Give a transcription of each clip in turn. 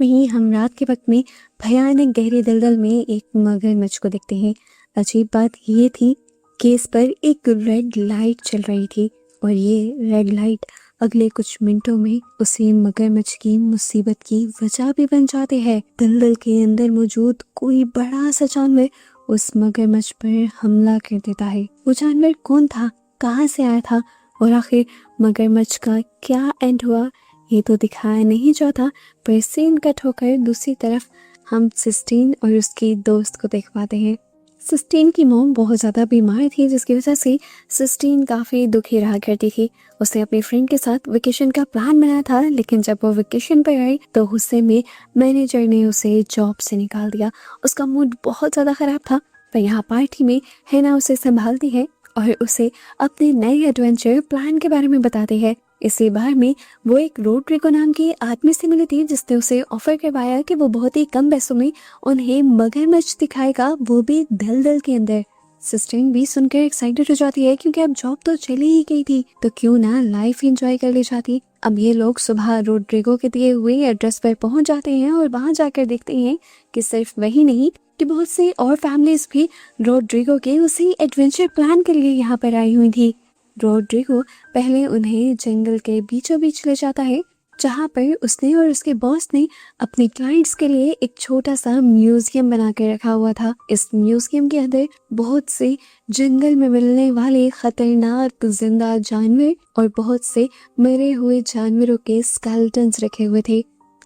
वहीं हम रात के वक्त में भयानक गहरे दलदल में एक मगरमच्छ को देखते हैं। अजीब बात ये थी कि इस पर एक रेड लाइट चल रही थी और ये रेड लाइट अगले कुछ मिनटों में उसी मगरमच्छ की मुसीबत की वजह भी बन जाती है। दलदल के अंदर मौजूद कोई बड़ा सा जानवर उस मगरमच्छ पर हमला कर देता है। वो जानवर कौन था, कहाँ से आया था और आखिर मगरमच्छ का क्या एंड हुआ, ये तो दिखाया नहीं जाता। पर सीन कट होकर दूसरी तरफ हम सिस्टीन और उसकी दोस्त को देख पाते हैं। सिस्टीन की मॉम बहुत ज़्यादा बीमार थी, जिसकी वजह से सिस्टीन काफ़ी दुखी रहा करती थी। उसने अपने फ्रेंड के साथ वेकेशन का प्लान बनाया था, लेकिन जब वो वेकेशन पर आई तो गुस्से में मैनेजर ने उसे जॉब से निकाल दिया। उसका मूड बहुत ज़्यादा ख़राब था। पर यहाँ पार्टी में हैना उसे संभालती है और उसे अपने नए एडवेंचर प्लान के बारे में बताती है। इसी बार में वो एक रोड्रिगो नाम की आदमी से मिली थी, जिसने उसे ऑफर करवाया कि वो बहुत ही कम पैसों में उन्हें मगरमच्छ दिखाएगा, वो भी दलदल के अंदर। सिस्टर भी सुनकर एक्साइटेड हो जाती है, क्योंकि अब जॉब तो चली ही गई थी, तो क्यों ना लाइफ एंजॉय कर ले जाती। अब ये लोग सुबह रोड्रिगो के दिए हुए एड्रेस पर पहुंच जाते हैं और वहां जाकर देखते हैं कि सिर्फ वही नहीं कि बहुत सी और फैमिलीज भी रोड्रिगो के उसी एडवेंचर प्लान के लिए यहाँ पर आई हुई थी। रोड्रिगो पहले उन्हें जंगल के बीचों बीच ले जाता है, जहाँ पर उसने और उसके बॉस ने अपने क्लाइंट्स के लिए एक छोटा सा म्यूजियम बना के रखा हुआ था। इस म्यूजियम के अंदर बहुत से जंगल में मिलने वाले खतरनाक जिंदा जानवर और बहुत से मरे हुए जानवरों के स्केलेटन्स रखे हुए थे।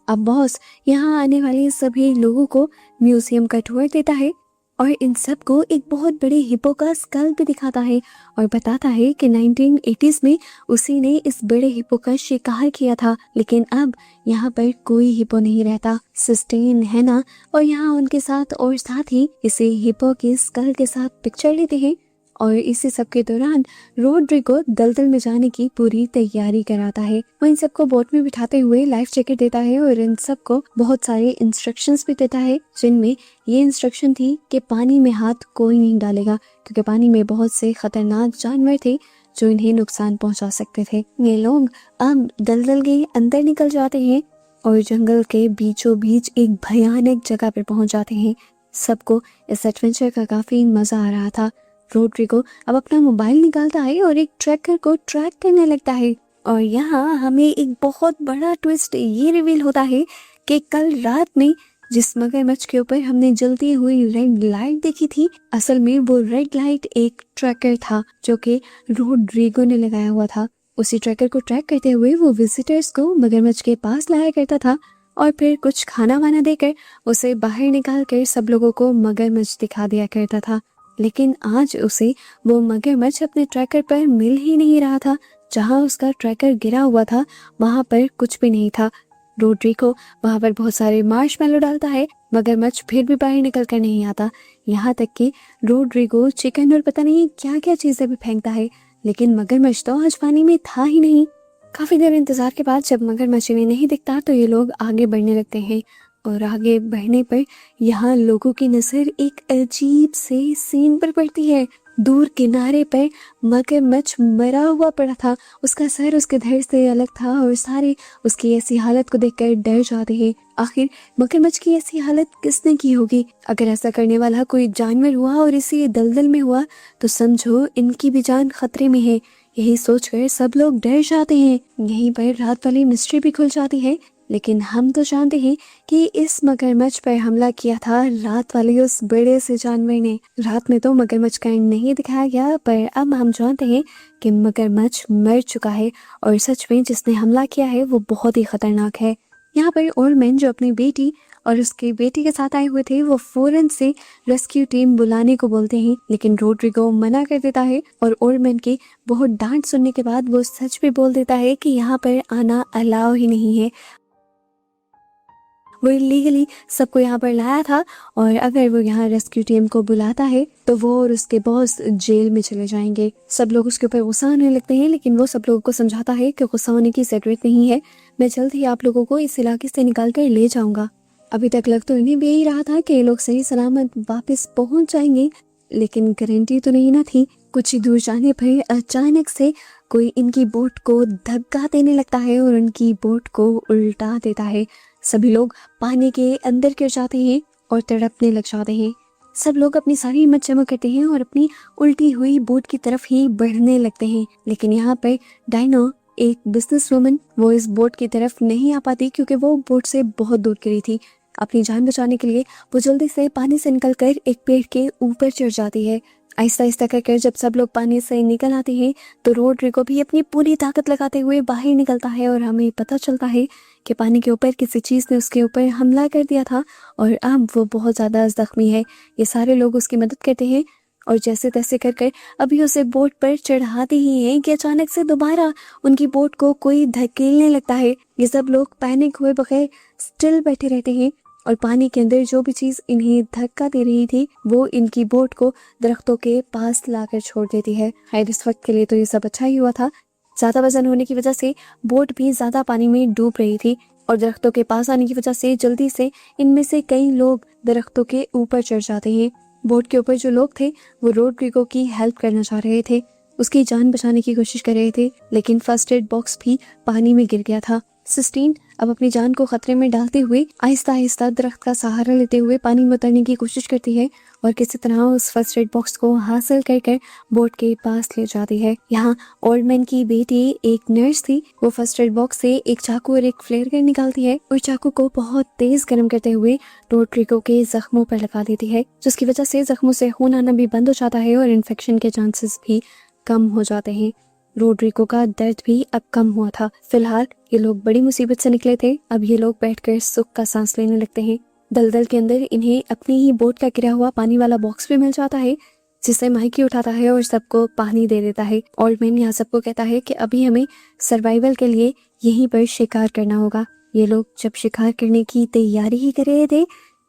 अब बॉस यहाँ आने वाले सभी लोगों को म्यूजियम का टूर देता है और इन सब को एक बहुत बड़े हिप्पो का स्कल भी दिखाता है और बताता है कि 1980s में उसी ने इस बड़े हिप्पो का शिकार किया था, लेकिन अब यहाँ पर कोई हिप्पो नहीं रहता। सिस्टीन, हैना और यहाँ उनके साथ और साथ ही इसे हिप्पो के स्कल के साथ पिक्चर लेते हैं और इसी सब के दौरान रोड्रिगो दलदल में जाने की पूरी तैयारी कराता है। वो इन सबको बोट में बिठाते हुए लाइफ जैकेट देता है और इन सबको बहुत सारे इंस्ट्रक्शंस भी देता है, जिनमें ये इंस्ट्रक्शन थी कि पानी में हाथ कोई नहीं डालेगा, क्योंकि पानी में बहुत से खतरनाक जानवर थे जो इन्हें नुकसान पहुंचा सकते थे। ये लोग अब दलदल के अंदर निकल जाते हैं और जंगल के बीचों बीच एक भयानक जगह पर पहुंच जाते हैं। सबको इस एडवेंचर का काफी मजा आ रहा था। रोड्रिगो अब अपना मोबाइल निकालता है और एक ट्रैकर को ट्रैक करने लगता है और यहाँ हमें एक बहुत बड़ा ट्विस्ट ये रिवील होता है कि कल रात में जिस मगरमच्छ के ऊपर हमने जलती हुई रेड लाइट देखी थी, असल में वो रेड लाइट एक ट्रैकर था जो कि रोड्रिगो ने लगाया हुआ था। उसी ट्रैकर को ट्रैक करते हुए वो विजिटर्स को मगरमच्छ के पास लाया करता था और फिर कुछ खाना वाना देकर उसे बाहर निकाल कर सब लोगों को मगरमच्छ दिखा दिया करता था। लेकिन आज उसे वो मगरमच्छ अपने ट्रैकर पर मिल ही नहीं रहा था। जहां उसका ट्रैकर गिरा हुआ था वहां पर कुछ भी नहीं था। रोड्रिगो वहां पर बहुत सारे मार्शमैलो डालता है, मगरमच्छ फिर भी बाहर निकल कर नहीं आता। यहाँ तक कि रोड्रिगो चिकन और पता नहीं क्या क्या चीजें भी फेंकता है, लेकिन मगरमच्छ तो आज पानी में था ही नहीं। काफी देर इंतजार के बाद जब मगरमच्छ इन्हें नहीं दिखता तो ये लोग आगे बढ़ने लगते हैं और आगे बढ़ने पर यहाँ लोगों की नजर एक अजीब से सीन पर पड़ती है। दूर किनारे पर मगरमच्छ मरा हुआ पड़ा था, उसका सर उसके धड़ से अलग था और सारे उसकी ऐसी हालत को देखकर डर जाते हैं। आखिर मगरमच्छ की ऐसी हालत किसने की होगी? अगर ऐसा करने वाला कोई जानवर हुआ और इसी दलदल में हुआ तो समझो इनकी भी जान खतरे में है। यही सोचकर सब लोग डर जाते हैं। यहीं पर रात वाली मिस्ट्री भी खुल जाती है, लेकिन हम तो जानते हैं कि इस मगरमच्छ पर हमला किया था रात वाले उस बड़े से जानवर ने। रात में तो मगरमच्छ का नहीं दिखाया गया, पर अब हम जानते हैं कि मगरमच्छ मर चुका है और सच में जिसने हमला किया है वो बहुत ही खतरनाक है। यहाँ पर ओल्ड मैन जो अपनी बेटी और उसकी बेटी के साथ आए हुए थे वो फौरन से रेस्क्यू टीम बुलाने को बोलते हैं, लेकिन रोड्रिगो मना कर देता है और ओल्ड मैन की बहुत डांट सुनने के बाद वो सच भी बोल देता है कि यहाँ पर आना अलाउ ही नहीं है। वो इलीगली सबको यहाँ पर लाया था और अगर वो यहाँ रेस्क्यू टीम को बुलाता है तो वो और उसके बॉस जेल में चले जाएंगे। सब लोग उसके ऊपर गुस्सा होने लगते हैं, लेकिन वो सब लोगों को समझाता है कि गुस्सा होने की जरूरत नहीं है, मैं जल्द ही आप लोगों को इस इलाके से निकाल कर ले जाऊंगा। अभी तक लग तो इन्हें भी यही रहा था कि ये लोग सही सलामत वापस पहुंच जाएंगे, लेकिन गारंटी तो नहीं ना थी। कुछ ही दूर जाने पर अचानक से कोई इनकी बोट को धक्का देने लगता है और उनकी बोट को उल्टा देता है। सभी लोग पानी के अंदर गिर जाते हैं और तड़पने लग जाते हैं। सब लोग अपनी सारी हिम्मत जमा करते हैं और अपनी उल्टी हुई बोट की तरफ ही बढ़ने लगते हैं। लेकिन यहाँ पर डायना, एक बिजनेस वुमन, वो इस बोट की तरफ नहीं आ पाती क्योंकि वो बोट से बहुत दूर गिरी थी। अपनी जान बचाने के लिए वो जल्दी से पानी से निकलकर एक पेड़ के ऊपर चढ़ जाती है। आहिस्ता आहिस्ता कर जब सब लोग पानी से निकल आते हैं तो रोड्रिगो भी अपनी पूरी ताकत लगाते हुए बाहर निकलता है और हमें पता चलता है कि पानी के ऊपर किसी चीज़ ने उसके ऊपर हमला कर दिया था और अब वो बहुत ज़्यादा जख्मी है। ये सारे लोग उसकी मदद करते हैं और जैसे तैसे कर अभी उसे बोट पर चढ़ाते ही हैं कि अचानक से दोबारा उनकी बोट को कोई धकेलने लगता है। ये सब लोग पैनिक हुए बगैर स्टिल बैठे रहते हैं और पानी के अंदर जो भी चीज़ इन्हें धक्का दे रही थी वो इनकी बोट को दरख्तों के पास लाकर छोड़ देती है। खैर, इस वक्त के लिए तो ये सब अच्छा ही हुआ था। ज़्यादा वजन होने की वजह से बोट भी ज़्यादा पानी में डूब रही थी और दरख्तों के पास आने की वजह से जल्दी से इनमें से कई लोग दरख्तों के ऊपर चढ़ जाते हैं। बोट के ऊपर जो लोग थे वो रोड्रिगो की हेल्प करना चाह रहे थे, उसकी जान बचाने की कोशिश कर रहे थे, लेकिन फर्स्ट एड बॉक्स भी पानी में गिर गया था। सिस्टीन अब अपनी जान को खतरे में डालते हुए आहिस्ता आहिस्ता दरख्त का सहारा लेते हुए पानी में उतरने की कोशिश करती है और किसी तरह उस फर्स्ट एड बॉक्स को हासिल कर बोट के पास ले जाती है। यहाँ ओल्ड मैन की बेटी एक नर्स थी, वो फर्स्ट एड बॉक्स से एक चाकू और एक फ्लेयर गन निकालती है और चाकू को बहुत तेज गर्म करते हुए रोड्रिगो के जख्मों पर लगा देती है, जिसकी वजह से जख्मों से खून आना भी बंद हो जाता है और इन्फेक्शन के चांसेस भी कम हो जाते हैं। रोड्रिगो का दर्द भी अब कम हुआ था। फिलहाल ये लोग बड़ी मुसीबत से निकले थे। अब ये लोग बैठकर सुख का सांस लेने लगते हैं। दलदल के अंदर इन्हें अपनी ही बोट का गिरा हुआ पानी वाला बॉक्स भी मिल जाता है, जिसे माइकी उठाता है और सबको पानी दे देता है। ओल्ड मैन यहाँ सबको कहता है कि अभी हमें सर्वाइवल के लिए यहीं पर शिकार करना होगा। ये लोग जब शिकार करने की तैयारी ही कर रहे थे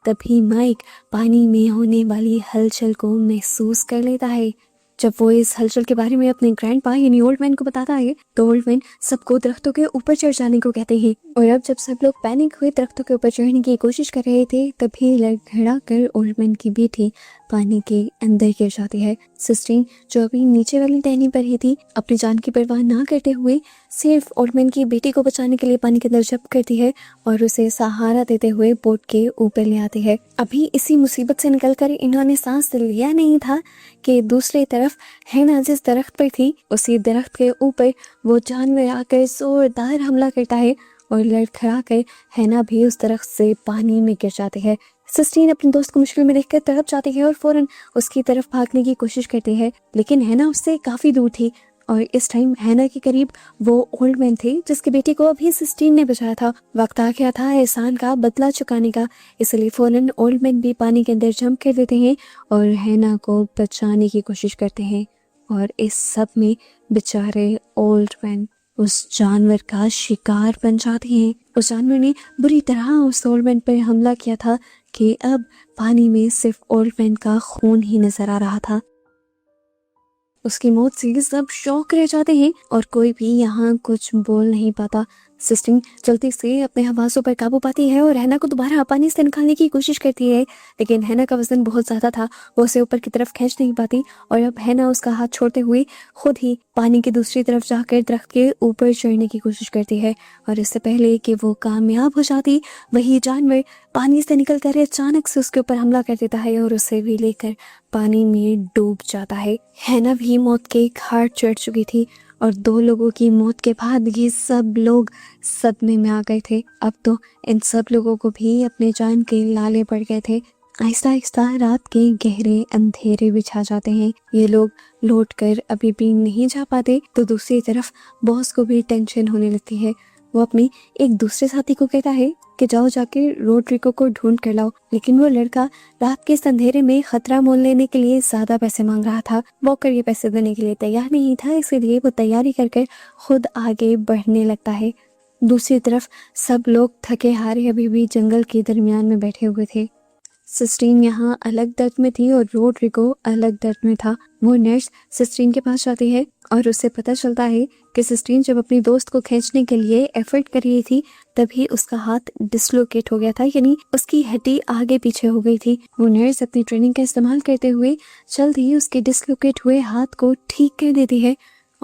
तभी माइक पानी में होने वाली हलचल को महसूस कर लेता है। जब वो इस हलचल के बारे में अपने ग्रैंडपा यानी ओल्ड मैन को बताता है तो ओल्ड मैन सबको दरख्तों के ऊपर चढ़ जाने को कहते हैं और अब जब सब लोग पैनिक हुए दरख्तों के ऊपर चढ़ने की कोशिश कर रहे थे तभी लड़खड़ा कर ओल्ड मैन की बेटी पानी के अंदर गिर जाती है। सिस्टीन जो अभी नीचे वाली टहनी पर ही थी, अपनी जान की परवाह ना करते हुए सिर्फ ओल्ड मैन की बेटी को बचाने के लिए पानी के अंदर जंप करती है और उसे सहारा देते हुए बोट के ऊपर ले आती है। अभी इसी मुसीबत से निकलकर इन्होंने सांस लिया नहीं था कि दूसरी तरफ हैना जिस दरख्त पर थी उसी दरख्त के ऊपर वो जानवर आकर जोरदार हमला करता है और लड़खड़ा कर हैना भी उस दरख्त से पानी में गिर जाती है। सिस्टीन अपने दोस्त को मुश्किल में देखकर तड़प जाती है और फौरन उसकी तरफ भागने की कोशिश करती है, लेकिन हैना उससे काफी दूर थी और इस टाइम हैना के करीब वो ओल्ड मैन थे जिसकी बेटी को अभी सिस्टीन ने बचाया था। वक्त आ गया था एहसान का बदला चुकाने का, इसलिए फौरन ओल्ड मैन भी पानी के अंदर जंप कर देते हैं और हैना को बचाने की कोशिश करते हैं और इस सब में बेचारे ओल्ड मैन उस जानवर का शिकार बन जाते हैं। उस जानवर ने बुरी तरह उस ओल्ड मैन पर हमला किया था कि अब पानी में सिर्फ ओल्ड मैन का खून ही नजर आ रहा था। उसकी मौत से सब शौक रह जाते हैं और कोई भी यहाँ कुछ बोल नहीं पाता। सिस्टिंग जल्दी से अपने हवासों पर काबू पाती है और हैना को दोबारा पानी से निकालने की कोशिश करती है, लेकिन हैना का वजन बहुत ज्यादा था, वो उसे ऊपर की तरफ खींच नहीं पाती और अब हैना उसका हाथ छोड़ते हुए खुद ही पानी की दूसरी तरफ जाकर दरख्त के ऊपर चढ़ने की कोशिश करती है और इससे पहले कि वो कामयाब हो जाती वही जानवर पानी से निकल कर अचानक से उसके ऊपर हमला कर देता है और उसे भी लेकर पानी में डूब जाता है। हैना भी मौत के घाट चढ़ चुकी थी और 2 लोगों की मौत के बाद ये सब लोग सदमे में आ गए थे। अब तो इन सब लोगों को भी अपने जान के लाले पड़ गए थे। आहिस्ता आहिस्ता रात के गहरे अंधेरे बिछा जाते हैं। ये लोग लौट कर अभी भी नहीं जा पाते तो दूसरी तरफ बॉस को भी टेंशन होने लगती है। वो अपने एक दूसरे साथी को कहता है कि जाओ जाके रोड्रिगो को ढूंढ कर लाओ, लेकिन वो लड़का रात के अंधेरे में खतरा मोल लेने के लिए ज्यादा पैसे मांग रहा था। वॉकर ये पैसे देने के लिए तैयार नहीं था, इसीलिए वो तैयारी करके खुद आगे बढ़ने लगता है। दूसरी तरफ सब लोग थके हारे अभी भी जंगल के दरमियान में बैठे हुए थे। सिस्टीन यहाँ अलग दर्द में थी और रोड्रिगो अलग दर्द में था। वो नर्स सिस्टीन के पास जाती है और उससे पता चलता है कि सिस्टीन जब अपनी दोस्त को खींचने के लिए एफर्ट कर रही थी तभी उसका हाथ डिसलोकेट हो गया था, यानी उसकी हड्डी आगे पीछे हो गई थी। वो नर्स अपनी ट्रेनिंग का इस्तेमाल करते हुए जल्द ही उसके डिसलोकेट हुए हाथ को ठीक कर देती है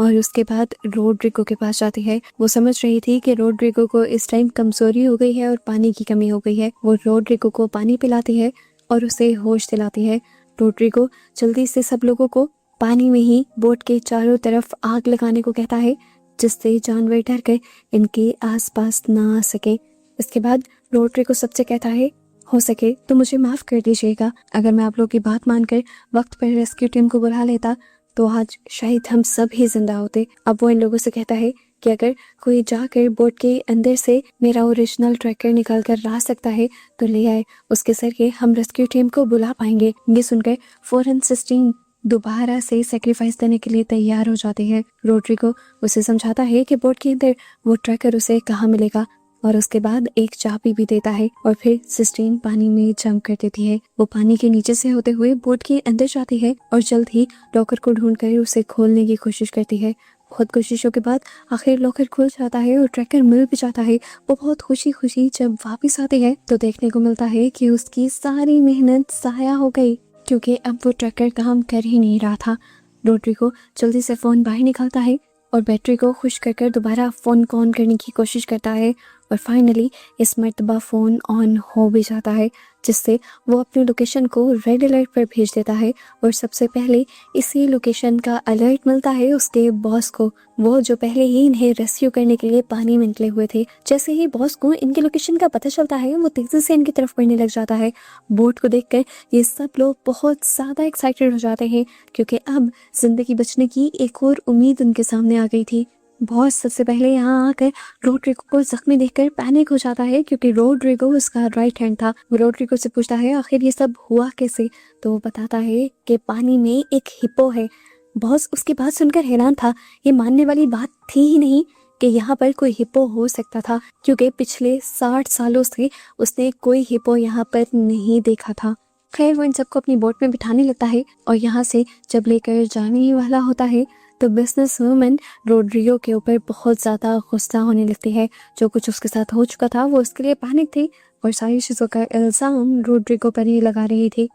और उसके बाद रोड्रिगो के पास जाती है। वो समझ रही थी कि रोड्रिगो को इस टाइम कमजोरी हो गई है और पानी की कमी हो गई है। वो रोड्रिगो को पानी पिलाती है और उसे होश दिलाती है। रोड्रिगो जल्दी से सब लोगों को पानी में ही बोट के चारों तरफ आग लगाने को कहता है, जिससे जानवर डर कर इनके आसपास ना आ सके। इसके बाद रोड्रिगो सबसे कहता है, हो सके तो मुझे माफ कर दीजिएगा। अगर मैं आप लोगों की बात मानकर वक्त पर रेस्क्यू टीम को बुला लेता तो आज शायद हम सब ही जिंदा होते। अब वो इन लोगों से कहता है कि अगर कोई जाकर बोट के अंदर से मेरा ओरिजिनल ट्रैकर निकाल कर ला सकता है तो ले आए, उसके जरिए हम रेस्क्यू टीम को बुला पाएंगे। ये सुनकर फौरन सिस्टीन दोबारा से सेक्रीफाइस देने के लिए तैयार हो जाती है। रोड्रिगो उसे समझाता है कि बोट के अंदर वो ट्रैकर उसे कहाँ मिलेगा और उसके बाद एक चाबी भी देता है और फिर सिस्टीन पानी में जंप कर देती है। वो पानी के नीचे से होते हुए बोट के अंदर जाती है और जल्द ही लॉकर को ढूंढकर उसे खोलने की कोशिश करती है। बहुत कोशिशों के बाद आखिर लॉकर खुल जाता है और ट्रैकर मिल भी जाता है। वो बहुत खुशी खुशी जब वापस आती है तो देखने को मिलता है कि उसकी सारी मेहनत ज़ाया हो गई, क्योंकि अब वो ट्रैकर काम कर ही नहीं रहा था। रोड्रिगो जल्दी से फ़ोन बाहर निकालता है और बैटरी को खुश कर दोबारा फ़ोन को ऑन करने की कोशिश करता है और फाइनली इस मर्तबा फ़ोन ऑन हो भी जाता है, जिससे वो अपनी लोकेशन को रेड अलर्ट पर भेज देता है। और सबसे पहले इसी लोकेशन का अलर्ट मिलता है उसके बॉस को, वो जो पहले ही इन्हें रेस्क्यू करने के लिए पानी में निकले हुए थे। जैसे ही बॉस को इनके लोकेशन का पता चलता है वो तेज़ी से इनकी तरफ बढ़ने लग जाता है। बोट को देखकर ये सब लोग बहुत ज़्यादा एक्साइटेड हो जाते हैं, क्योंकि अब ज़िंदगी बचने की एक और उम्मीद उनके सामने आ गई थी। बॉस सबसे पहले यहाँ आकर रोड्रिगो को जख्मी देखकर पैनिक हो जाता है, क्योंकि रोड्रिगो उसका राइट हैंड था। वो रोड्रिगो से पूछता है आखिर ये सब हुआ कैसे, तो वो बताता है कि पानी में एक हिप्पो है। बॉस उसकी बात सुनकर हैरान था। ये मानने वाली बात थी ही नहीं कि यहाँ पर कोई हिप्पो हो सकता था, क्योंकि पिछले 60 सालों से उसने कोई हिप्पो यहाँ पर नहीं देखा था। खैर वो इन सबको अपनी बोट में बिठाने लगता है और यहाँ से जब लेकर जाने ही वाला होता है तो बिजनेस वूमन रोड्रिगो के ऊपर बहुत ज़्यादा गुस्सा होने लगती है। जो कुछ उसके साथ हो चुका था वो उसके लिए पैनिक थी और सारी चीज़ों का इल्ज़ाम रोड्रिगो पर ही लगा रही थी।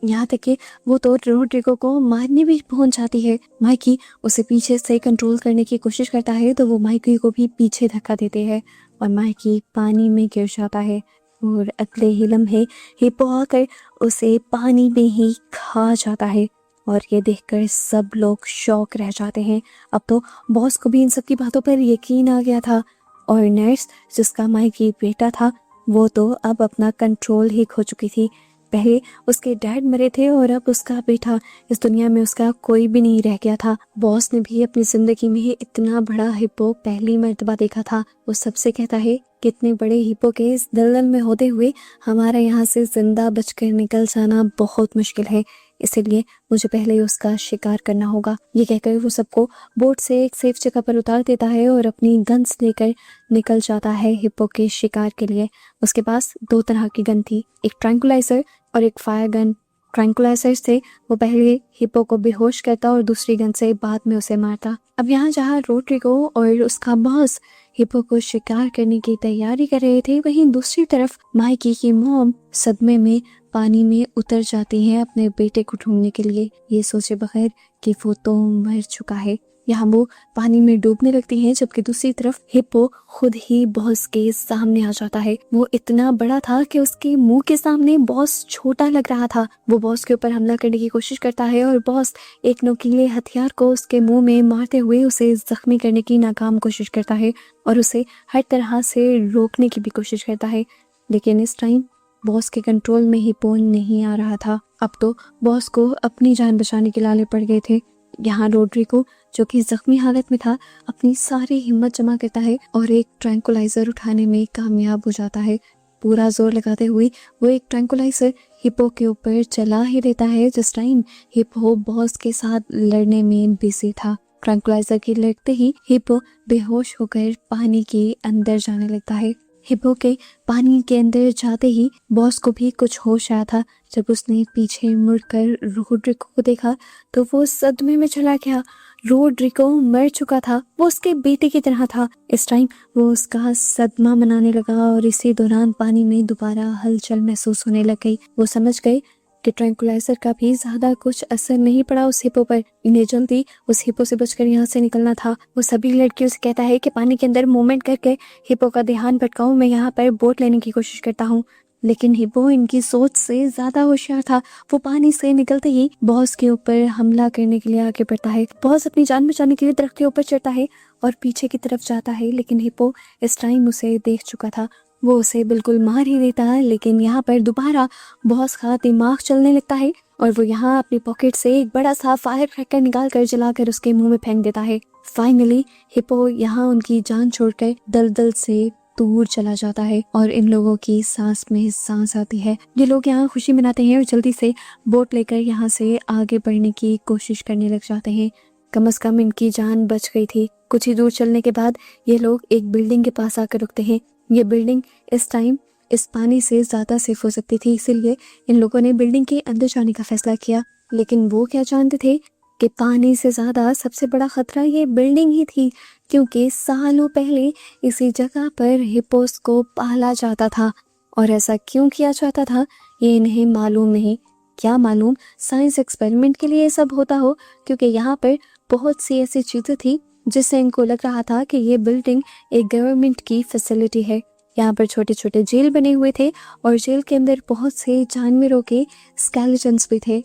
यहाँ तक कि वो तो रोड्रिगो को मारने भी पहुंच जाती है। माइकी उसे पीछे से कंट्रोल करने की कोशिश करता है तो वो माइकी को भी पीछे धक्का देते हैं और माइकी पानी में गिर जाता है और अगले ही लम्हे हिप्पो आकर उसे पानी में ही खा जाता है। और ये देखकर सब लोग शॉक रह जाते हैं। अब तो बॉस को भी इन सब की बातों पर यकीन आ गया था और नर्स जिसका माइकी बेटा था वो तो अब अपना कंट्रोल ही खो चुकी थी। पहले उसके डैड मरे थे और अब उसका बेटा, इस दुनिया में उसका कोई भी नहीं रह गया था। बॉस ने भी अपनी जिंदगी में इतना बड़ा हिप्पो पहली मर्तबा देखा था। वो सबसे कहता है कि इतने बड़े हिप्पो के इस दलदल में होते हुए हमारा यहाँ से जिंदा बचकर निकल जाना बहुत मुश्किल है, इसीलिए मुझे पहले ही उसका शिकार करना होगा। ये कहकर वो सबको बोट से एक सेफ जगह पर उतार देता है और अपनी गन्स लेकर निकल जाता है हिप्पो के शिकार के लिए। उसके पास 2 तरह की गन थी, एक ट्रैंकुलाइजर और एक फायर गन। ट्रैंकुलाइजर से वो पहले हिप्पो को बेहोश करता और दूसरी गन से बाद में उसे मारता। अब यहाँ जहाँ रोड्रिगो और उसका बॉस हिप्पो को शिकार करने की तैयारी कर रहे थे, वहीं दूसरी तरफ माइकी की मॉम सदमे में पानी में उतर जाती है अपने बेटे को ढूंढने के लिए, ये सोचे बगैर कि वो तो मर चुका है। यहाँ वो पानी में डूबने लगती है, जबकि दूसरी तरफ हिप्पो खुद ही बॉस के सामने आ जाता है। वो इतना बड़ा था कि उसके मुंह के सामने बॉस छोटा लग रहा था। वो बॉस के ऊपर हमला करने की कोशिश करता है और बॉस एक नुकीले हथियार को उसके मुंह में मारते हुए उसे जख्मी करने की नाकाम कोशिश करता है और उसे हर तरह से रोकने की भी कोशिश करता है, लेकिन इस टाइम बॉस के कंट्रोल में हिप्पो नहीं आ रहा था। अब तो बॉस को अपनी जान बचाने के लाले पड़ गए थे। यहाँ रोड्रिगो जो कि जख्मी हालत में था अपनी सारी हिम्मत जमा करता है और एक ट्रैंकुलाइजर उठाने में कामयाब हो जाता है। पूरा जोर लगाते हुए वो एक ट्रैंकुलाइजर हिप्पो के ऊपर चला ही देता है, जिस टाइम हिप्पो बॉस के साथ लड़ने में बिजी था। ट्रैंकुलाइजर के लगते ही हिप्पो बेहोश होकर पानी के अंदर जाने लगता है। हिप्पो के पानी के अंदर जाते ही बॉस को भी कुछ होश आया था। जब उसने पीछे मुड़कर रोड्रिगो को देखा तो वो सदमे में चला गया। रोड्रिगो मर चुका था, वो उसके बेटे की तरह था। इस टाइम वो उसका सदमा मनाने लगा और इसी दौरान पानी में दोबारा हलचल महसूस होने लग गई। वो समझ गए कि ट्रैंकुलाइजर का भी ज्यादा कुछ असर नहीं पड़ा उस हिप्पो पर। इन्हें जल्दी उस हिप्पो से बचकर यहाँ से निकलना था। वो सभी लड़कियों से कहता है कि पानी के अंदर मूवमेंट करके हिप्पो का ध्यान भटकाऊं, मैं यहाँ पर बोट लेने की कोशिश करता हूँ। लेकिन हिप्पो इनकी सोच से ज्यादा होशियार था। वो पानी से निकलते ही बॉस के ऊपर हमला करने के लिए आगे बढ़ता है। बॉस अपनी जान बचाने के लिए दरख्त के ऊपर चढ़ता है और पीछे की तरफ जाता है, लेकिन हिप्पो इस टाइम उसे देख चुका था। वो उसे बिल्कुल मार ही देता है, लेकिन यहाँ पर दोबारा बॉस का दिमाग चलने लगता है और वो यहाँ अपनी पॉकेट से एक बड़ा सा फायर क्रैकर निकाल कर जलाकर उसके मुंह में फेंक देता है। फाइनली हिप्पो यहाँ उनकी जान छोड़कर दलदल से दूर चला जाता है और इन लोगों की सांस में सांस आती है। ये लोग यहाँ खुशी मनाते हैं और जल्दी से बोट लेकर यहाँ से आगे बढ़ने की कोशिश करने लग जाते हैं। कम से कम इनकी जान बच गई थी। कुछ ही दूर चलने के बाद ये लोग एक बिल्डिंग के पास आकर रुकते हैं। ये बिल्डिंग इस टाइम इस पानी से ज्यादा सेफ हो सकती थी, इसीलिए इन लोगों ने बिल्डिंग के अंदर जाने का फैसला किया। लेकिन वो क्या जानते थे कि पानी से ज्यादा सबसे बड़ा खतरा ये बिल्डिंग ही थी, क्योंकि सालों पहले इसी जगह पर हिप्पोस को पाला जाता था। और ऐसा क्यों किया जाता था ये इन्हें मालूम नहीं। क्या मालूम साइंस एक्सपेरिमेंट के लिए सब होता हो, क्योंकि यहाँ पर बहुत सी ऐसी चीजें थी जिससे इनको लग रहा था कि ये बिल्डिंग एक गवर्नमेंट की फैसिलिटी है। यहाँ पर छोटे छोटे जेल बने हुए थे और जेल के अंदर बहुत से जानवरों के स्केलेटन्स भी थे।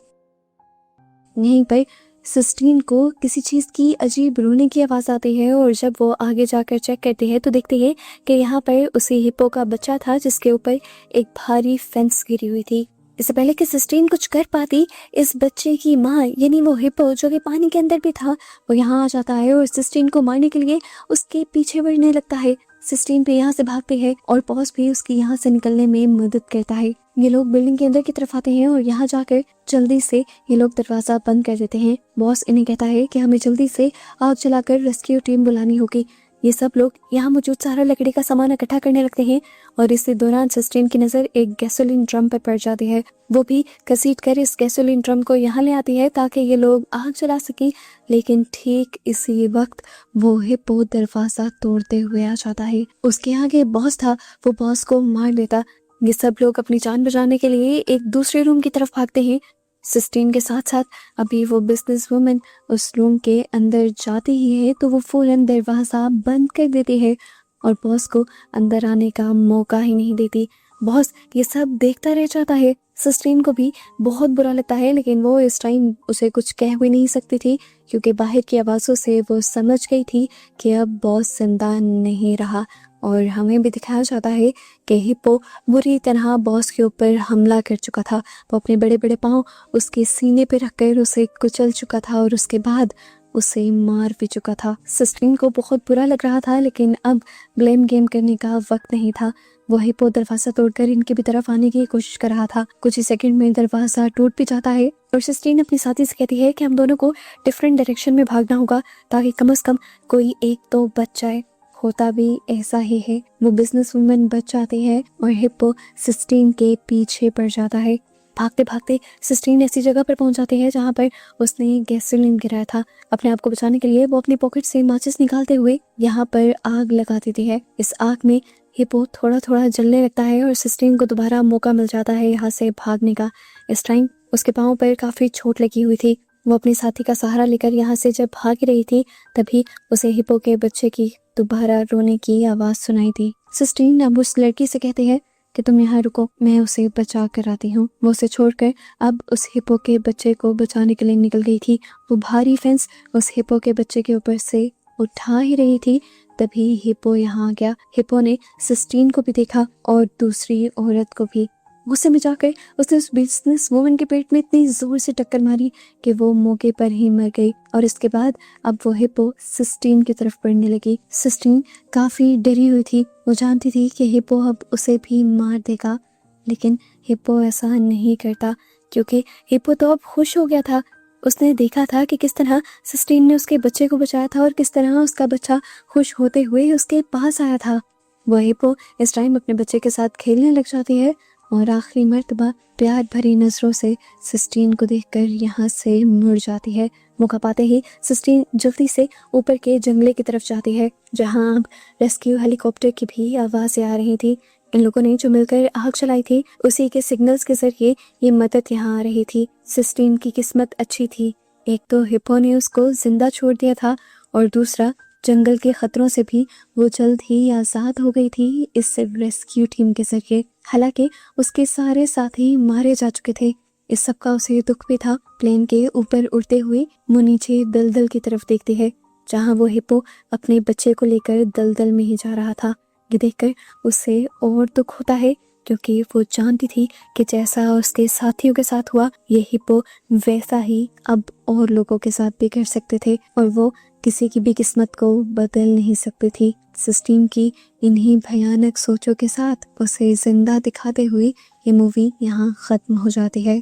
यहीं पर सिस्टीन को किसी चीज की अजीब रोने की आवाज आती है और जब वो आगे जाकर चेक करती है तो देखती है कि यहाँ पर उसी हिप्पो का बच्चा था जिसके ऊपर एक भारी फेंस गिरी हुई थी। इससे पहले कि सिस्टीन कुछ कर पाती, इस बच्चे की माँ यानी वो हिप्पो जो कि पानी के अंदर भी था, वो यहाँ आ जाता है और सिस्टीन को मारने के लिए उसके पीछे बढ़ने लगता है। सिस्टीन भी यहाँ से भागती है और बॉस भी उसकी यहाँ से निकलने में मदद करता है। ये लोग बिल्डिंग के अंदर की तरफ आते हैं और यहाँ जाकर जल्दी से ये लोग दरवाजा बंद कर देते हैं। बॉस इन्हें कहता है कि हमें जल्दी से आग जलाकर रेस्क्यू टीम बुलानी होगी। ये सब लोग यहाँ मौजूद सारा लकड़ी का सामान इकट्ठा करने लगते हैं और इसी दौरान सिस्टीन की नजर एक गैसोलीन ड्रम पर पड़ जाती है। वो भी घसीट कर इस गैसोलीन ड्रम को यहाँ ले आती है ताकि ये लोग आग जला सके। लेकिन ठीक इसी वक्त वो हिप्पो दरवाजा तोड़ते हुए आ जाता है। उसके आगे बॉस था, वो बॉस को मार देता। ये सब लोग अपनी जान बचाने के लिए एक दूसरे रूम की तरफ भागते हैं। सिस्टीन के साथ साथ अभी वो बिजनेस वुमन उस रूम के अंदर जाती ही है तो वो फौरन दरवाजा बंद कर देती है और बॉस को अंदर आने का मौका ही नहीं देती। बॉस ये सब देखता रह जाता है। सिस्टीन को भी बहुत बुरा लगता है, लेकिन वो इस टाइम उसे कुछ कह भी नहीं सकती थी क्योंकि बाहर की आवाज़ों से वो समझ गई थी कि अब बॉस जिंदा नहीं रहा। और हमें भी दिखाया जाता है कि हिप्पो बुरी तरह बॉस के ऊपर हमला कर चुका था। वो अपने बड़े बड़े पाँव उसके सीने पे रखकर उसे कुचल चुका था और उसके बाद उसे मार भी चुका था। सिस्टीन को बहुत बुरा लग रहा था, लेकिन अब ब्लेम गेम करने का वक्त नहीं था। वो हिप्पो दरवाजा तोड़कर इनकी भी तरफ आने की कोशिश कर रहा था। कुछ ही सेकंड में दरवाजा टूट भी जाता है और सिस्टीन अपनी साथी से कहती है कि हम दोनों को डिफरेंट डायरेक्शन में भागना होगा ताकि कम से कम कोई एक तो बच जाए। होता भी ऐसा ही है। वो बिजनेस वुमन बच जाती है और हिप्पो सिस्टीन के पीछे पड़ जाता है। भागते भागते सिस्टीन ऐसी जगह पर पहुंच जाती है जहां पर उसने गैसोलीन गिराया था। अपने आप को बचाने के लिए वो अपनी पॉकेट से माचिस निकालते हुए यहाँ पर आग लगा देती है। इस आग में हिप्पो थोड़ा थोड़ा जलने लगता है और सिस्टीन को दोबारा मौका मिल जाता है यहाँ से भागने का। इस टाइम उसके पाँव पर काफी चोट लगी हुई थी। वो अपनी साथी का सहारा लेकर यहाँ से जब भाग रही थी तभी उसे हिप्पो के बच्चे की दोबारा रोने की आवाज सुनाई दी। सिस्टीन अब उस लड़की से कहती है कि तुम यहाँ रुको, मैं उसे बचा कर आती हूँ। वो उसे छोड़कर अब उस हिप्पो के बच्चे को बचाने के लिए निकल गई थी। वो भारी फेंस उस हिप्पो के बच्चे के ऊपर से उठा ही रही थी, तभी हिप्पो यहाँ आ गया। हिप्पो ने सिस्टीन को भी देखा और दूसरी औरत को भी। गुस्से में जाकर उसने उस बिजनेस वुमन के पेट में इतनी जोर से टक्कर मारी कि वो मौके पर ही मर गई। और इसके बाद अब वो हिप्पो सिस्टीन की तरफ बढ़ने लगी। सिस्टीन काफी डरी हुई थी। वो जानती थी कि हिप्पो अब उसे भी मार देगा, लेकिन हिप्पो ऐसा नहीं करता क्योंकि हिप्पो तो अब खुश हो गया था। उसने देखा था कि किस तरह सिस्टीन ने उसके बच्चे को बचाया था और किस तरह उसका बच्चा खुश होते हुए उसके पास आया था। वो हिप्पो इस टाइम अपने बच्चे के साथ खेलने लग जाती है और आखिरी मर्तबा प्यार भरी नजरों से सिस्टीन को देखकर यहाँ से मुड़ जाती है। मौका पाते ही सिस्टीन जल्दी से ऊपर के जंगले की तरफ जाती है जहाँ अब रेस्क्यू हेलीकॉप्टर की भी आवाज़ें आ रही थी। इन लोगों ने जो मिलकर आग चलाई थी, उसी के सिग्नल्स के जरिए ये मदद यहाँ आ रही थी। सिस्टीन की किस्मत अच्छी थी। एक तो हिप्पो ने उसको जिंदा छोड़ दिया था और दूसरा जंगल के खतरों से भी वो जल्द ही आज़ाद हो गई थी इस रेस्क्यू टीम के जरिए। हालांकि उसके सारे साथी मारे जा चुके थे। इस सब का उसे दुख भी था। प्लेन के ऊपर उड़ते हुए वो नीचे दलदल की तरफ देखती है, जहाँ वो हिप्पो अपने बच्चे को लेकर दलदल में ही जा रहा था। ये देखकर उसे और दुख होता है, क्योंकि वो जानती थी कि जैसा उसके साथियों के साथ हुआ, ये हिप्पो वैसा ही अब और लोगों के साथ भी कर सकते थे और वो किसी की भी किस्मत को बदल नहीं सकती थी। सिस्टीन की इन्हीं भयानक सोचों के साथ उसे जिंदा दिखाते हुए ये मूवी यहाँ खत्म हो जाती है।